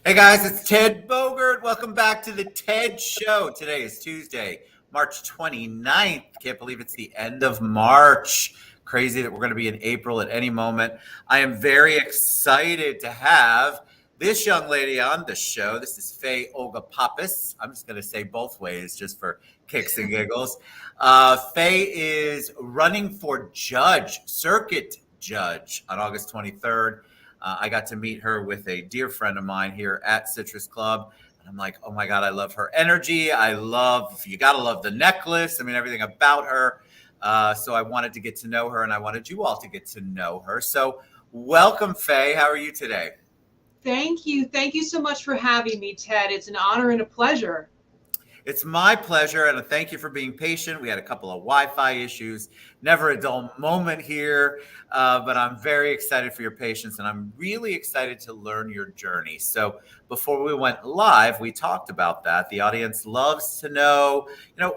Hey guys, it's Ted Bogert. Welcome back to the TED Show. Today is Tuesday, March 29th. Can't believe it's the end of March. Crazy that we're going to be in April at any moment. I am very excited to have this young lady on the show. This is Fay Olga Pappas. I'm just going to say both ways just for kicks and giggles. Fay is running for circuit judge on August 23rd. I got to meet her with a dear friend of mine here at Citrus Club. And I'm like, oh my God, I love her energy. You got to love the necklace. I mean, everything about her. So I wanted to get to know her and I wanted you all to get to know her. So welcome, Fay. How are you today? Thank you. Thank you so much for having me, Ted. It's an honor and a pleasure. It's my pleasure, and thank you for being patient. We had a couple of Wi-Fi issues. Never a dull moment here, but I'm very excited for your patience, and I'm really excited to learn your journey. So before we went live, we talked about that. The audience loves to know,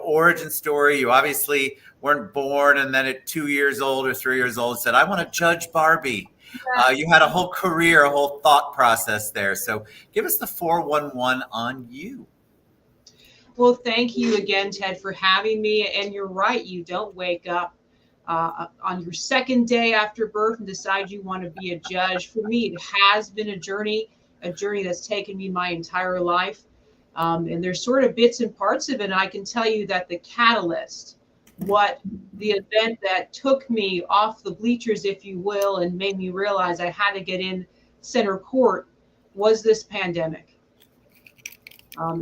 origin story. You obviously weren't born, and then at 2 years old or 3 years old said, "I want to judge Barbie." You had a whole career, a whole thought process there. So give us the 411 on you. Well, thank you again, Ted, for having me. And you're right, you don't wake up on your second day after birth and decide you want to be a judge. For me, it has been a journey that's taken me my entire life. And there's sort of bits and parts of it. And I can tell you that the catalyst, what the event that took me off the bleachers, if you will, and made me realize I had to get in center court was this pandemic.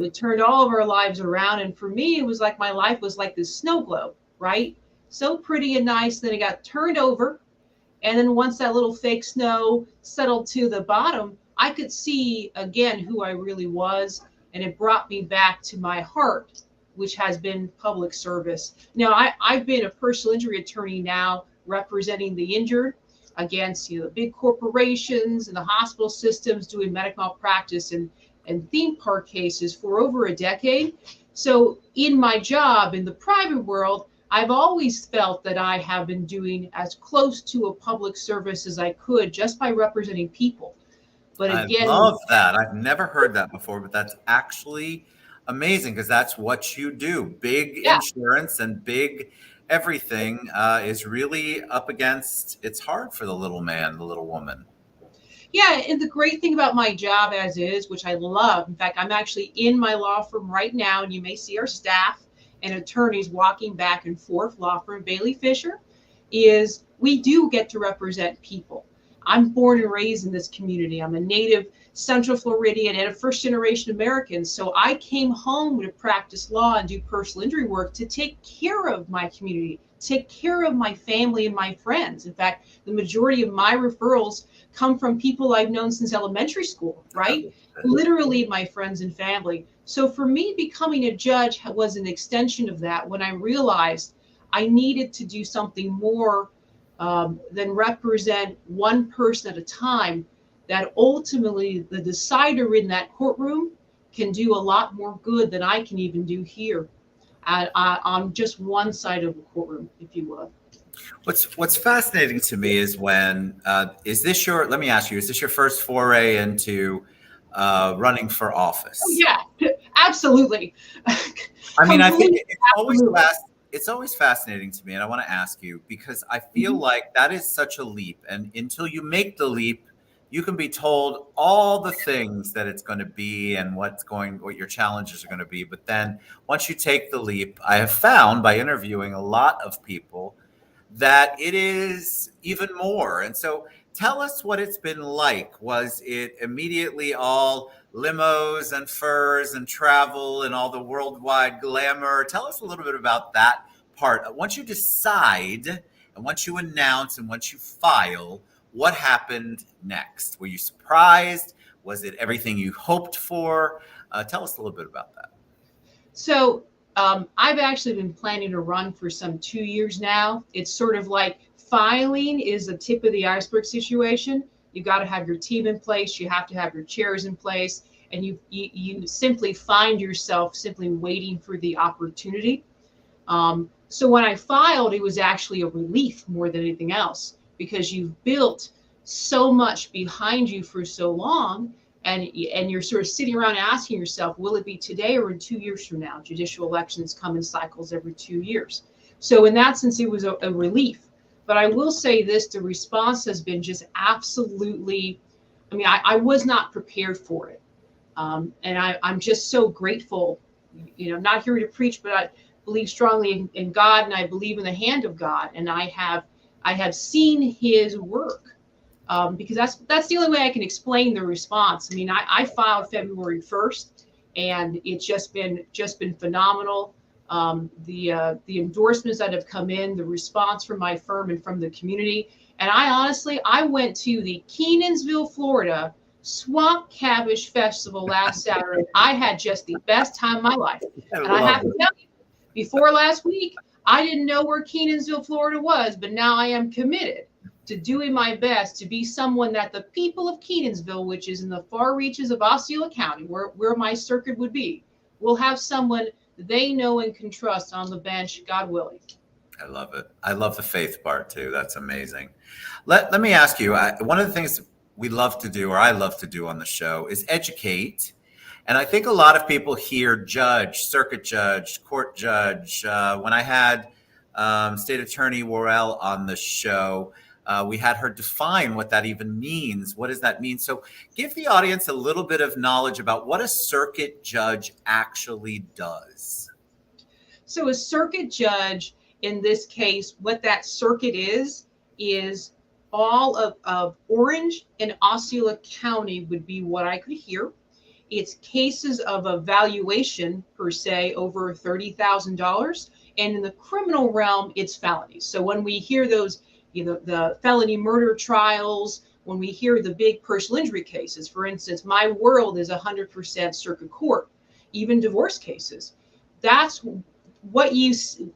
It turned all of our lives around. And for me, it was like my life was like this snow globe, right? So pretty and nice. Then it got turned over. And then once that little fake snow settled to the bottom, I could see again who I really was. And it brought me back to my heart, which has been public service. Now, I've been a personal injury attorney now representing the injured against the big corporations and the hospital systems doing medical malpractice and theme park cases for over a decade. So in my job in the private world, I've always felt that I have been doing as close to a public service as I could just by representing people. But I again, love that. I've never heard that before, but that's actually amazing because that's what you do. Big yeah, insurance and big everything is really up against, it's hard for the little man, the little woman. yeah. And the great thing about my job as is, which I love, in fact, I'm actually in my law firm right now, and you may see our staff and attorneys walking back and forth, law firm Bailey Fisher, is we do get to represent people. I'm born and raised in this community. I'm a native Central Floridian and a first generation American. So I came home to practice law and do personal injury work to take care of my community, take care of my family and my friends. In fact, the majority of my referrals come from people I've known since elementary school, right? Literally my friends and family. So for me, becoming a judge was an extension of that when I realized I needed to do something more than represent one person at a time, that ultimately the decider in that courtroom can do a lot more good than I can even do here on just one side of the courtroom, if you will. What's fascinating to me is let me ask you, is this your first foray into running for Oh, office? yeah, absolutely. I mean, I think Completely, absolutely. it's always fascinating to me, and I want to ask you because I feel Mhm. like that is such a leap, and until you make the leap, you can be told all the things that it's going to be and what your challenges are going to be. But then once you take the leap, I have found by interviewing a lot of people that it is even more. And so tell us what it's been like. Was it immediately all limos and furs and travel and all the worldwide glamour? Tell us a little bit about that part. Once you decide and once you announce and once you file, what happened next? Were you surprised? Was it everything you hoped for? Tell us a little bit about that. So I've actually been planning to run for some 2 years now. It's sort of like filing is the tip of the iceberg situation. You got to have your team in place. You have to have your chairs in place. And you simply find yourself simply waiting for the opportunity. So when I filed, it was actually a relief more than anything else because you've built so much behind you for so long and you're sort of sitting around asking yourself, will it be today or in 2 years from now? Judicial elections come in cycles every 2 years. So in that sense, it was a relief. But I will say this, the response has been just absolutely, I mean, I was not prepared for it. And I'm just so grateful, not here to preach, but I believe strongly in God, and I believe in the hand of God. And I have seen his work. Because that's the only way I can explain the response. I mean, I filed February 1st, and it's just been phenomenal. The endorsements that have come in, the response from my firm and from the community. And I went to the Kenansville, Florida Swamp Cabbage Festival last Saturday. I had just the best time of my life. And I have to tell you, before last week, I didn't know where Kenansville, Florida was, but now I am committed to doing my best to be someone that the people of Kenansville, which is in the far reaches of Osceola County, where my circuit would be, will have someone they know and can trust on the bench, God willing. I love it. I love the faith part too. That's amazing. Let me ask you, one of the things we love to do, or I love to do on the show, is educate. And I think a lot of people hear judge, circuit judge, court judge. When I had State Attorney Worrell on the show, we had her define what that even means. What does that mean? So give the audience a little bit of knowledge about what a circuit judge actually does. So a circuit judge, in this case, what that circuit is all of Orange and Osceola County would be what I could hear. It's cases of a valuation, per se, over $30,000. And in the criminal realm, it's felonies. So when we hear those, the felony murder trials, when we hear the big personal injury cases, for instance, my world is 100% circuit court, even divorce cases. That's what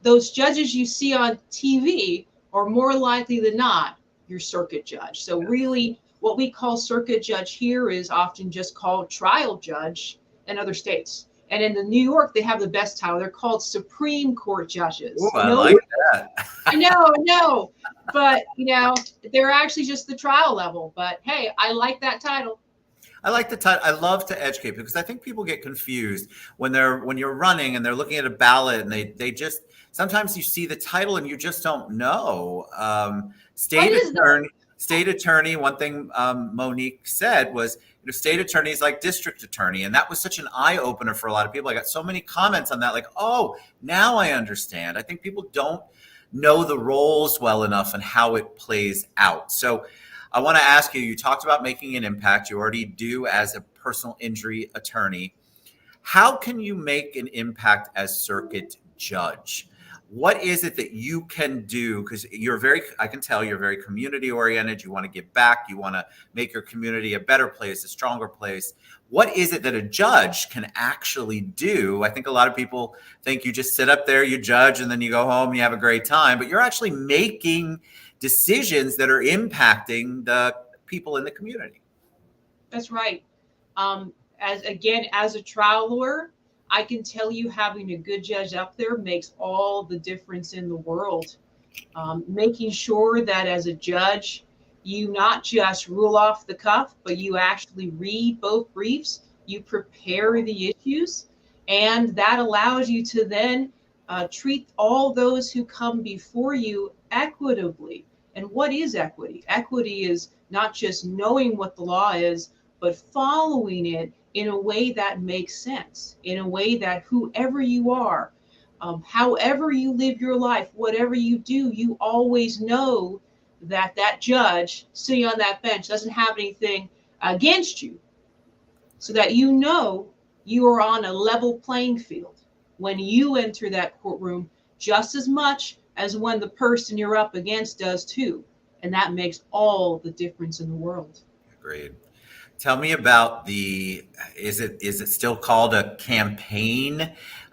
those judges you see on TV are more likely than not your circuit judge. So really what we call circuit judge here is often just called trial judge in other states. And in the New York, they have the best title. They're called Supreme Court judges. Ooh, I like that. I know. But, they're actually just the trial level. But hey, I like that title. I like the title. I love to educate because I think people get confused when you're running and they're looking at a ballot and they just, sometimes you see the title and you just don't know. State attorney, one thing Monique said was, state attorney is like district attorney. And that was such an eye opener for a lot of people. I got so many comments on that, like, oh, now I understand. I think people don't know the roles well enough and how it plays out. So I want to ask you, you talked about making an impact. You already do as a personal injury attorney. How can you make an impact as circuit judge? What is it that you can do? Because I can tell you're very community oriented. You want to give back. You want to make your community a better place, a stronger place. What is it that a judge can actually do? I think a lot of people think you just sit up there, you judge, and then you go home, you have a great time, but you're actually making decisions that are impacting the people in the community. That's right. As a trial lawyer, I can tell you having a good judge up there makes all the difference in the world. Making sure that as a judge, you not just rule off the cuff, but you actually read both briefs, you prepare the issues, and that allows you to then treat all those who come before you equitably. And what is equity? Equity is not just knowing what the law is, but following it in a way that makes sense, in a way that whoever you are, however you live your life, whatever you do, you always know that that judge sitting on that bench doesn't have anything against you, so that you are on a level playing field when you enter that courtroom, just as much as when the person you're up against does too. And that makes all the difference in the world. Agreed. Tell me about is it still called a campaign? We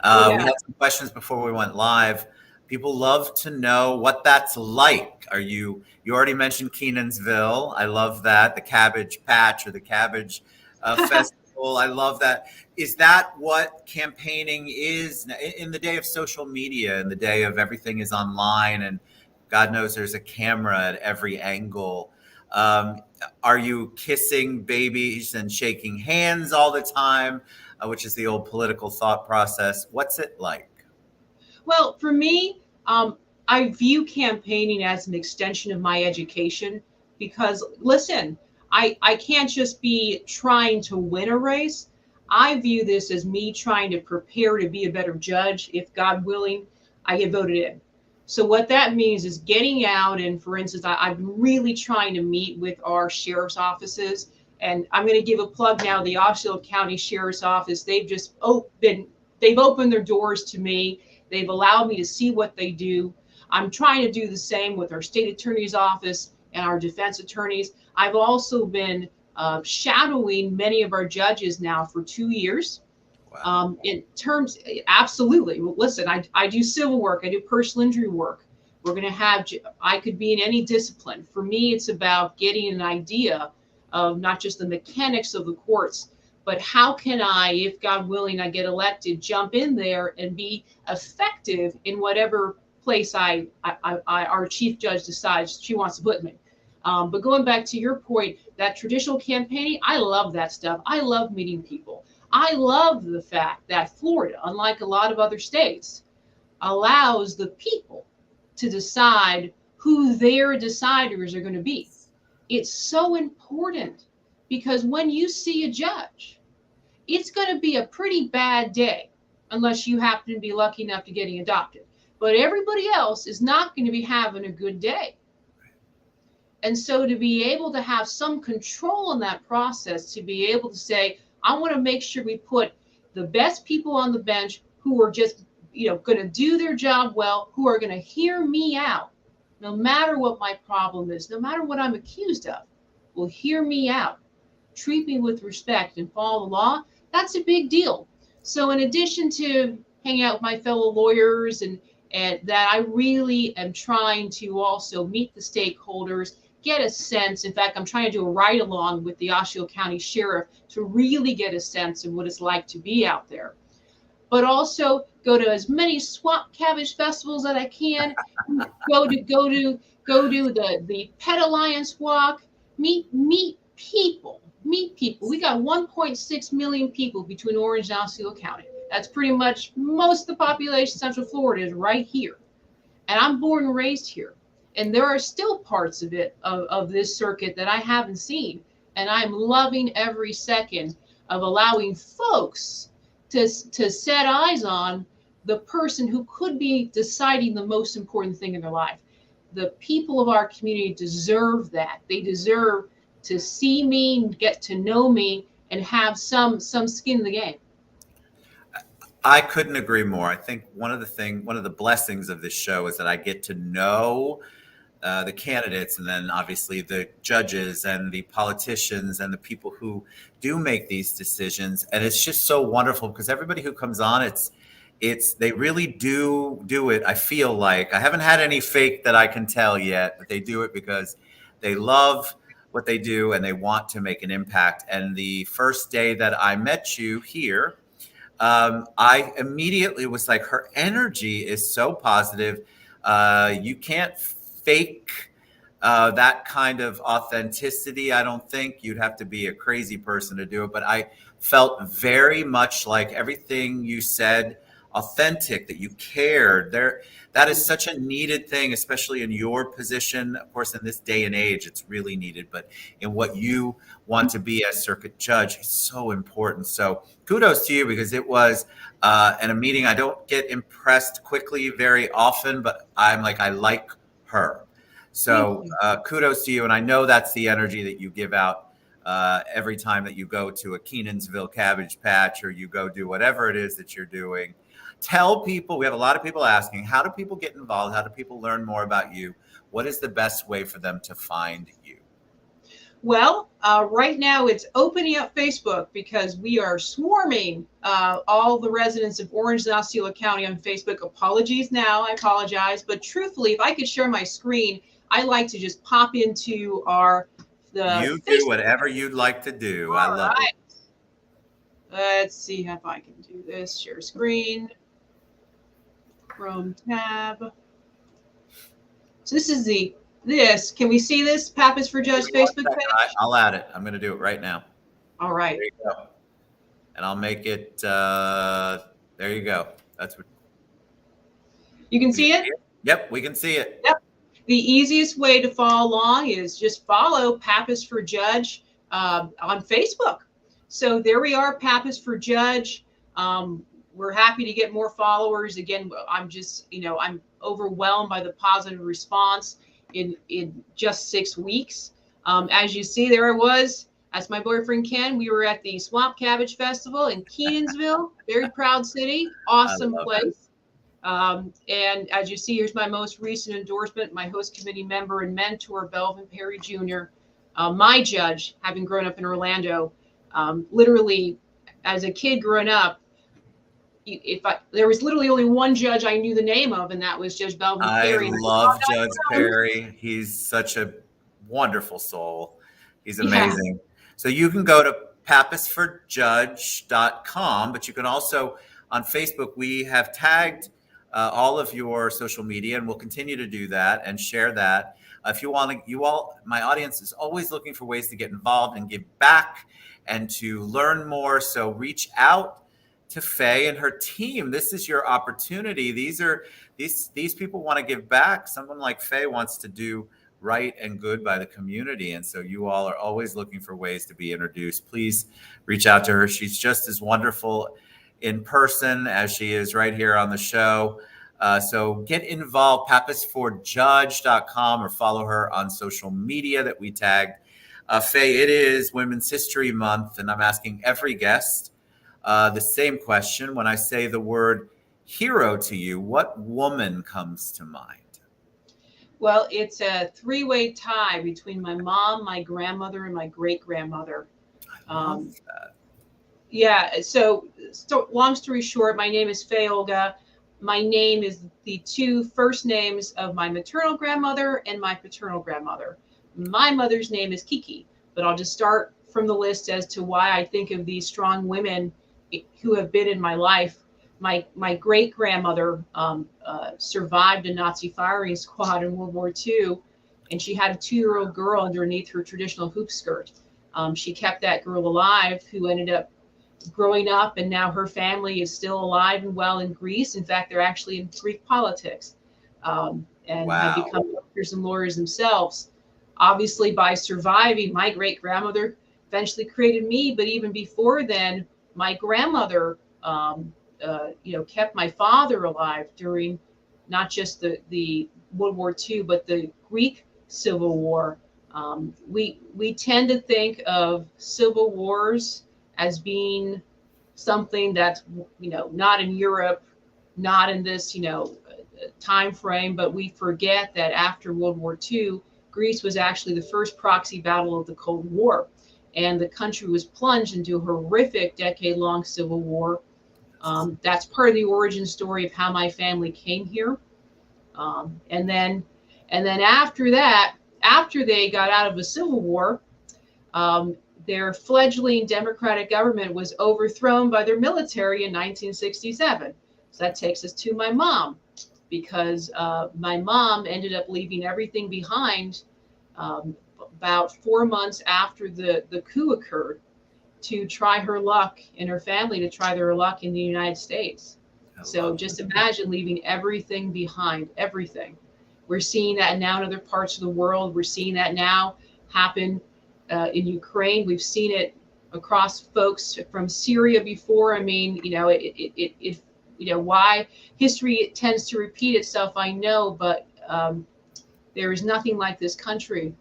had some questions before we went live. People love to know what that's like. You already mentioned Kenansville. I love that. The Cabbage Patch or the Cabbage Festival. I love that. Is that what campaigning is in the day of social media, in the day of everything is online and God knows there's a camera at every angle? Um, are you kissing babies and shaking hands all the time, which is the old political thought process? What's it like? Well, for me, I view campaigning as an extension of my education because, listen, I can't just be trying to win a race. I view this as me trying to prepare to be a better judge if, God willing, I get voted in. So, what that means is getting out, and for instance, I'm really trying to meet with our sheriff's offices. And I'm going to give a plug now. The Osceola County Sheriff's Office, they've opened their doors to me. They've allowed me to see what they do. I'm trying to do the same with our state attorney's office and our defense attorneys. I've also been shadowing many of our judges now for 2 years. Wow. In terms, absolutely. Well, listen, I do civil work, I do personal injury work. We're going to have, I could be in any discipline. For me, it's about getting an idea of not just the mechanics of the courts, but how can I, if God willing, I get elected, jump in there and be effective in whatever place our chief judge decides she wants to put me. But going back to your point, that traditional campaigning, I love that stuff. I love meeting people. I love the fact that Florida, unlike a lot of other states, allows the people to decide who their deciders are going to be. It's so important because when you see a judge, it's going to be a pretty bad day unless you happen to be lucky enough to getting adopted. But everybody else is not going to be having a good day. And so to be able to have some control in that process, to be able to say, I want to make sure we put the best people on the bench who are just, going to do their job well, who are going to hear me out, no matter what my problem is, no matter what I'm accused of, will hear me out, treat me with respect and follow the law. That's a big deal. So in addition to hanging out with my fellow lawyers and that I really am trying to also meet the stakeholders, get a sense. In fact, I'm trying to do a ride along with the Osceola County Sheriff to really get a sense of what it's like to be out there. But also go to as many swamp cabbage festivals that I can. Go to the Pet Alliance Walk. Meet people. Meet people. We got 1.6 million people between Orange and Osceola County. That's pretty much most of the population of Central Florida is right here. And I'm born and raised here. And there are still parts of it, of this circuit that I haven't seen. And I'm loving every second of allowing folks to set eyes on the person who could be deciding the most important thing in their life. The people of our community deserve that. They deserve to see me, get to know me, and have some skin in the game. I couldn't agree more. I think one of the blessings of this show is that I get to know the candidates and then obviously the judges and the politicians and the people who do make these decisions. And it's just so wonderful because everybody who comes on, they really do it. I feel like I haven't had any fake that I can tell yet, but they do it because they love what they do and they want to make an impact. And the first day that I met you here, I immediately was like, her energy is so positive. You can't fake that kind of authenticity. I don't think you'd have to be a crazy person to do it. But I felt very much like everything you said, authentic, that you cared. That is such a needed thing, especially in your position. Of course, in this day and age, it's really needed. But in what you want to be as circuit judge, it's so important. So kudos to you because it was in a meeting. I don't get impressed quickly very often, but I'm like, I like her. So kudos to you. And I know that's the energy that you give out every time that you go to a Kenansville cabbage patch or you go do whatever it is that you're doing. Tell people, we have a lot of people asking, how do people get involved? How do people learn more about you? What is the best way for them to find you? Well, right now it's opening up Facebook because we are swarming all the residents of Orange and Osceola County on Facebook. Apologies now, I apologize. But truthfully, if I could share my screen, I like to just pop into You Facebook. do whatever you'd like to do. I love it. Let's see if I can do this. Share screen. Chrome tab. So this is the this. Can we see this Pappas for Judge Facebook page? I'll add it. I'm going to do it right now. All right. There you go. And I'll make it, there you go. That's what. You can see it? Yep, we can see it. Yep. The easiest way to follow along is just follow Pappas for Judge on Facebook. So there we are, Pappas for Judge. We're happy to get more followers. Again, I'm just, I'm overwhelmed by the positive response in just 6 weeks. As you see, there I was. That's my boyfriend, Ken. We were at the Swamp Cabbage Festival in Kenansville. Very proud city. Awesome place. And as you see, here's my most recent endorsement, my host committee member and mentor, Belvin Perry Jr., my judge, having grown up in Orlando. Literally, as a kid growing up, there was literally only one judge I knew the name of, and that was Judge Belvin Perry. I love Judge Perry. He's such a wonderful soul. He's amazing. Yeah. So you can go to pappasforjudge.com, but you can also, on Facebook, we have tagged all of your social media, and we'll continue to do that and share that. If you want to, my audience is always looking for ways to get involved and give back and to learn more. So reach out to Fay and her team. This is your opportunity. These people want to give back. Someone like Fay wants to do right and good by the community. And so you all are always looking for ways to be introduced. Please reach out to her. She's just as wonderful in person as she is right here on the show. So get involved, pappasforjudge.com, or follow her on social media that we tagged. Fay, it is Women's History Month, and I'm asking every guest the same question. When I say the word hero to you, what woman comes to mind? Well, it's a three-way tie between my mom, my grandmother, and my great-grandmother. Yeah, so long story short, my name is Fay Olga. My name is the two first names of my maternal grandmother and my paternal grandmother. My mother's name is Kiki, but I'll just start from the list as to why I think of these strong women who have been in my life. My great-grandmother survived a Nazi firing squad in World War II, and she had a 2-year-old girl underneath her traditional hoop skirt. She kept that girl alive, who ended up growing up, and now her family is still alive and well in Greece. In fact, they're actually in Greek politics, and have become doctors and lawyers themselves. Obviously, by surviving, my great-grandmother eventually created me, but even before then, my grandmother kept my father alive during not just the World War II, but the Greek Civil War. We tend to think of civil wars as being something that's, not in Europe, not in this, time frame, but we forget that after World War II, Greece was actually the first proxy battle of the Cold War, and the country was plunged into a horrific decade-long civil war. That's part of the origin story of how my family came here. And then after that, after they got out of the Civil War, their fledgling democratic government was overthrown by their military in 1967. So that takes us to my mom, because my mom ended up leaving everything behind about 4 months after the coup occurred, to try her luck, and her family to try their luck in the United States. So just imagine leaving everything behind, everything. We're seeing that now in other parts of the world. We're seeing that now happen in Ukraine. We've seen it across folks from Syria before. I mean, why history tends to repeat itself, I know, but there is nothing like this country.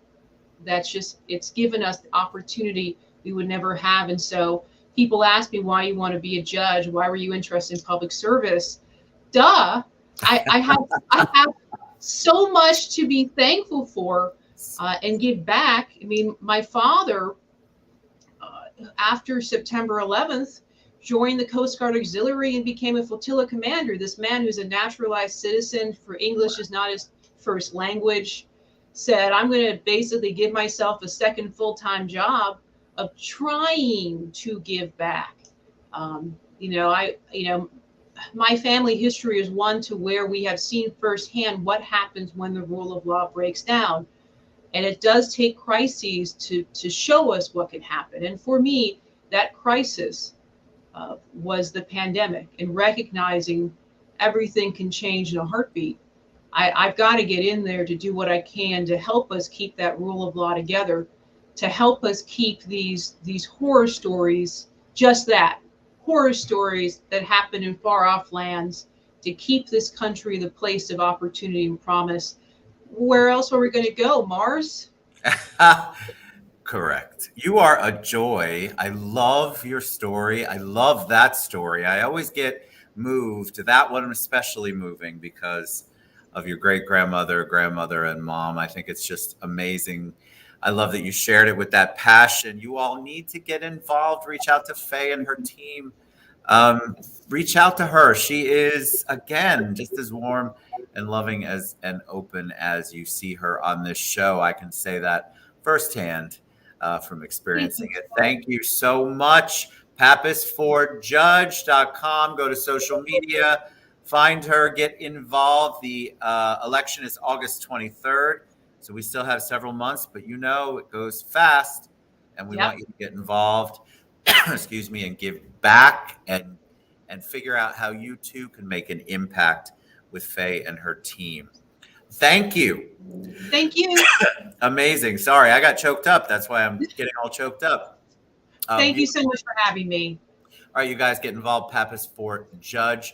It's given us the opportunity we would never have. And so people ask me why you want to be a judge. Why were you interested in public service? Duh. I have so much to be thankful for and give back. I mean, my father, after September 11th, joined the Coast Guard Auxiliary and became a flotilla commander. This man, who's a naturalized citizen, for English is not his first language, said, I'm going to basically give myself a second full-time job of trying to give back. my family history is one to where we have seen firsthand what happens when the rule of law breaks down. And it does take crises to show us what can happen. And for me, that crisis was the pandemic, and recognizing everything can change in a heartbeat. I've got to get in there to do what I can to help us keep that rule of law together, to help us keep these horror stories, just that, horror stories that happen in far off lands, to keep this country the place of opportunity and promise. Where else are we going to go? Mars? Correct. You are a joy. I love your story. I love that story. I always get moved. That one especially moving because of your great grandmother, grandmother, and mom. I think it's just amazing. I love that you shared it with that passion. You all need to get involved. Reach out to Fay and her team. Reach out to her. She is, again, just as warm and loving as and open as you see her on this show. I can say that firsthand from experiencing it. Thank you so much. Pappas4Judge.com. Go to social media, find her, get involved. The election is August 23rd. So we still have several months, but you know it goes fast, and we want you to get involved, excuse me, and give back and figure out how you too can make an impact with Fay and her team. Thank you. Thank you. Amazing. Sorry, I got choked up. That's why I'm getting all choked up. Thank you so much for having me. All right, you guys get involved. Pappas4Judge.